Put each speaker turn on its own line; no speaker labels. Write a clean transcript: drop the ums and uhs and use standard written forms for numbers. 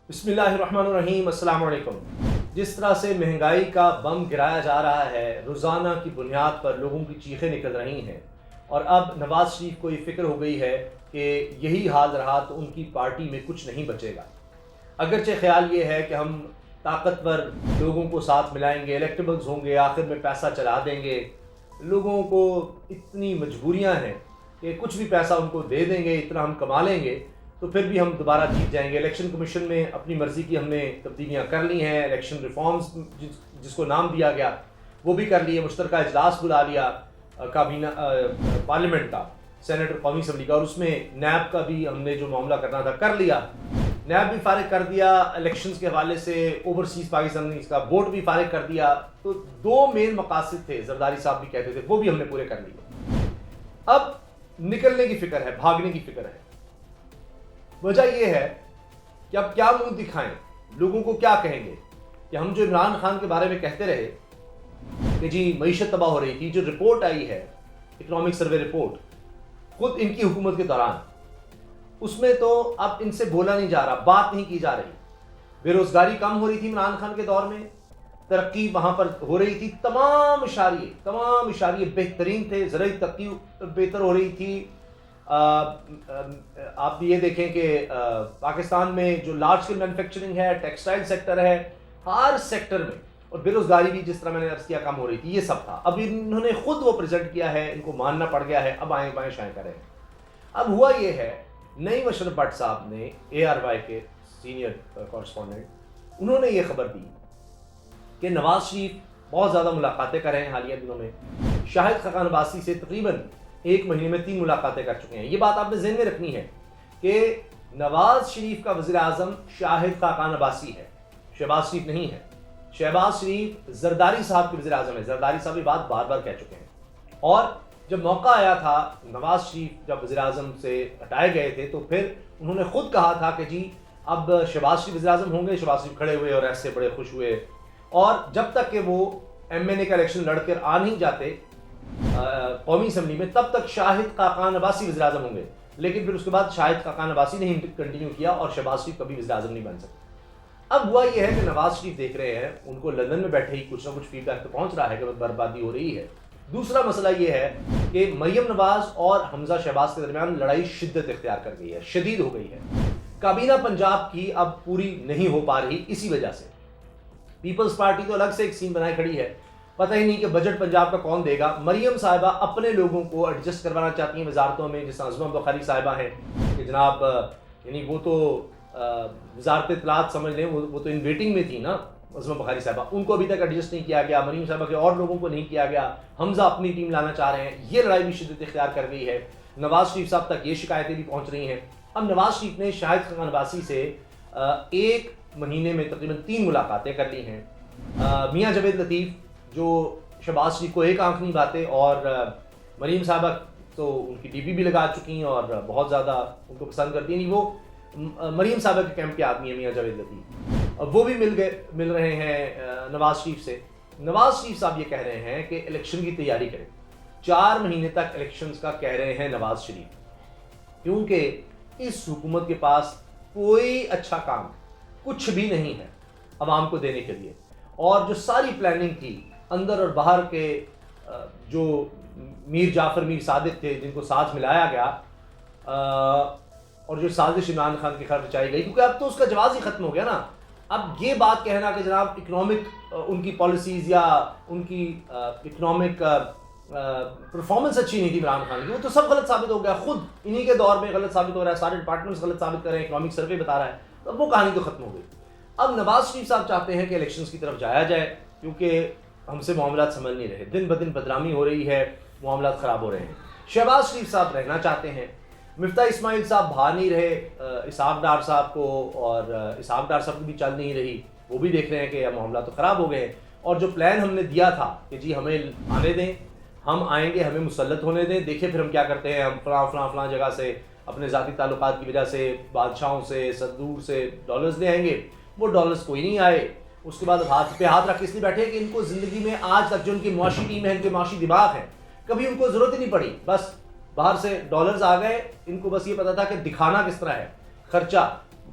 بسم اللہ الرحمن الرحیم، السلام علیکم۔ جس طرح سے مہنگائی کا بم گرایا جا رہا ہے، روزانہ کی بنیاد پر لوگوں کی چیخیں نکل رہی ہیں، اور اب نواز شریف کو یہ فکر ہو گئی ہے کہ یہی حال رہا تو ان کی پارٹی میں کچھ نہیں بچے گا۔ اگرچہ خیال یہ ہے کہ ہم طاقتور لوگوں کو ساتھ ملائیں گے، الیکٹیبلز ہوں گے، آخر میں پیسہ چلا دیں گے، لوگوں کو اتنی مجبوریاں ہیں کہ کچھ بھی پیسہ ان کو دے دیں گے، اتنا ہم کما لیں گے تو پھر بھی ہم دوبارہ جیت جائیں گے۔ الیکشن کمیشن میں اپنی مرضی کی ہم نے تبدیلیاں کر لی ہیں، الیکشن ریفارمز جس کو نام دیا گیا وہ بھی کر لیے، مشترکہ اجلاس بلا لیا کابینہ پارلیمنٹ کا، سینٹ اور قومی اسمبلی کا، اور اس میں نیب کا بھی ہم نے جو معاملہ کرنا تھا کر لیا، نیب بھی فارغ کر دیا، الیکشنز کے حوالے سے اوورسیز پاکستان کا بورڈ بھی فارغ کر دیا۔ تو دو مین مقاصد تھے، زرداری صاحب بھی کہتے تھے، وہ بھی ہم نے پورے کر لیے۔ اب نکلنے کی فکر ہے، بھاگنے کی فکر ہے۔ وجہ یہ ہے کہ اب کیا منہ دکھائیں، لوگوں کو کیا کہیں گے کہ ہم جو عمران خان کے بارے میں کہتے رہے کہ جی معیشت تباہ ہو رہی تھی، جو رپورٹ آئی ہے اکنامک سروے رپورٹ خود ان کی حکومت کے دوران، اس میں تو اب ان سے بولا نہیں جا رہا، بات نہیں کی جا رہی۔ بے روزگاری کم ہو رہی تھی عمران خان کے دور میں، ترقی وہاں پر ہو رہی تھی، تمام اشاریے بہترین تھے، زرعی ترقی بہتر ہو رہی تھی۔ آپ یہ دیکھیں کہ پاکستان میں جو لارج اسکیل مینوفیکچرنگ ہے، ٹیکسٹائل سیکٹر ہے، ہر سیکٹر میں، اور بے روزگاری بھی جس طرح میں نے عرض کیا کم ہو رہی تھی، یہ سب تھا۔ اب انہوں نے خود وہ پریزنٹ کیا ہے، ان کو ماننا پڑ گیا ہے، اب آئیں بائیں شائیں کریں۔ اب ہوا یہ ہے، نئی مشرف بٹ صاحب نے، ARY کے سینئر کورسپونڈنٹ، انہوں نے یہ خبر دی کہ نواز شریف بہت زیادہ ملاقاتیں کر رہے ہیں حالیہ دنوں میں، شاہد خاقان عباسی سے تقریباً 1 مہینے میں 3 ملاقاتیں کر چکے ہیں۔ یہ بات آپ نے ذہن میں رکھنی ہے کہ نواز شریف کا وزیر اعظم شاہد خاقان عباسی ہے، شہباز شریف نہیں ہے۔ شہباز شریف زرداری صاحب کے وزیر اعظم ہے، زرداری صاحب یہ بات بار بار کہہ چکے ہیں۔ اور جب موقع آیا تھا، نواز شریف جب وزیر اعظم سے ہٹائے گئے تھے، تو پھر انہوں نے خود کہا تھا کہ جی اب شہباز شریف وزیر اعظم ہوں گے۔ شہباز شریف کھڑے ہوئے اور ایسے بڑے خوش ہوئے، اور جب تک کہ وہ MNA کا الیکشن لڑ کر آ نہیں جاتے قومی اسمبلی میں، تب تک شاہد خاقان عباسی وزیر اعظم ہوں گے۔ لیکن پھر اس کے بعد شاہد خاقان عباسی نے کنٹینیو کیا، اور شہباز شریف کبھی وزیر اعظم نہیں بن سکتے۔ اب ہوا یہ ہے کہ نواز شریف دیکھ رہے ہیں، ان کو لندن میں بیٹھے ہی کچھ نہ کچھ فیڈ بیک تو پہنچ رہا ہے کہ بربادی ہو رہی ہے۔ دوسرا مسئلہ یہ ہے کہ مریم نواز اور حمزہ شہباز کے درمیان لڑائی شدت اختیار کر گئی ہے، شدید ہو گئی ہے۔ کابینہ پنجاب کی اب پوری نہیں ہو پا رہی، اسی وجہ سے پیپلز پارٹی تو الگ سے ایک سین بنائے کھڑی ہے، پتہ ہی نہیں کہ بجٹ پنجاب کا کون دے گا۔ مریم صاحبہ اپنے لوگوں کو ایڈجسٹ کروانا چاہتی ہیں وزارتوں میں، جیسا عظمہ بخاری صاحبہ ہیں کہ جناب یعنی وہ تو وزارت اطلاعات سمجھ لیں، وہ تو ان ویٹنگ میں تھی نا عظمہ بخاری صاحبہ، ان کو ابھی تک ایڈجسٹ نہیں کیا گیا، مریم صاحبہ کے اور لوگوں کو نہیں کیا گیا، حمزہ اپنی ٹیم لانا چاہ رہے ہیں۔ یہ لڑائی بھی شدت اختیار کر گئی ہے، نواز شریف صاحب تک یہ شکایتیں بھی پہنچ رہی ہیں۔ اب نواز شریف نے شاہد خاقان عباسی سے 1 مہینے میں تقریباً 3 ملاقاتیں کر لی ہیں۔ میاں جاوید لطیف جو شہباز شریف کو ایک آنکھ نہیں باتیں، اور مریم صاحبہ تو ان کی DP بھی لگا چکی ہیں اور بہت زیادہ ان کو پسند کرتی ہیں، وہ مریم صاحبہ کے کیمپ کے آدمی ہیں میاں جاوید لطیف، وہ بھی مل رہے ہیں نواز شریف سے۔ نواز شریف صاحب یہ کہہ رہے ہیں کہ الیکشن کی تیاری کریں، 4 مہینے تک الیکشنز کا کہہ رہے ہیں نواز شریف، کیونکہ اس حکومت کے پاس کوئی اچھا کام کچھ بھی نہیں ہے عوام کو دینے کے لیے، اور جو ساری پلاننگ تھی اندر اور باہر کے، جو میر جعفر میر صادق تھے جن کو ساتھ ملایا گیا، اور جو سازش عمران خان کی خرچ رچائی گئی، کیونکہ اب تو اس کا جواز ہی ختم ہو گیا نا۔ اب یہ بات کہنا کہ جناب اکنامک ان کی پالیسیز یا ان کی اکنامک پرفارمنس اچھی نہیں تھی عمران خان کی، وہ تو سب غلط ثابت ہو گیا، خود انہی کے دور میں غلط ثابت ہو رہا ہے، سارے ڈپارٹمنٹس غلط ثابت کر رہے ہیں، اکنامک سروے بتا رہا ہے، تو اب وہ کہانی تو ختم ہو گئی۔ اب نواز شریف صاحب چاہتے ہیں کہ الیکشنز کی طرف جایا جائے، کیونکہ ہم سے معاملات سمجھ نہیں رہے، دن بدن بدنامی ہو رہی ہے، معاملات خراب ہو رہے ہیں۔ شہباز شریف صاحب رہنا چاہتے ہیں، مفتاح اسماعیل صاحب بھا نہیں رہے اسحاق ڈار صاحب کو، اور اسحاق ڈار صاحب کی بھی چل نہیں رہی، وہ بھی دیکھ رہے ہیں کہ معاملات تو خراب ہو گئے ہیں۔ اور جو پلان ہم نے دیا تھا کہ جی ہمیں آنے دیں، ہم آئیں گے، ہمیں مسلط ہونے دیں، دیکھیں پھر ہم کیا کرتے ہیں، ہم فلاں جگہ سے اپنے ذاتی تعلقات کی وجہ سے بادشاہوں سے صدور سے ڈالرز لے آئیں گے، وہ ڈالرز کوئی نہیں آئے۔ اس کے بعد ہاتھ پہ ہاتھ رکھ کے اس لیے بیٹھے کہ ان کو زندگی میں آج تک جو ان کی معاشی ٹیم ہے، ان کے معاشی دماغ ہے، کبھی ان کو ضرورت ہی نہیں پڑی، بس باہر سے ڈالرز آ گئے، ان کو بس یہ پتا تھا کہ دکھانا کس طرح ہے، خرچہ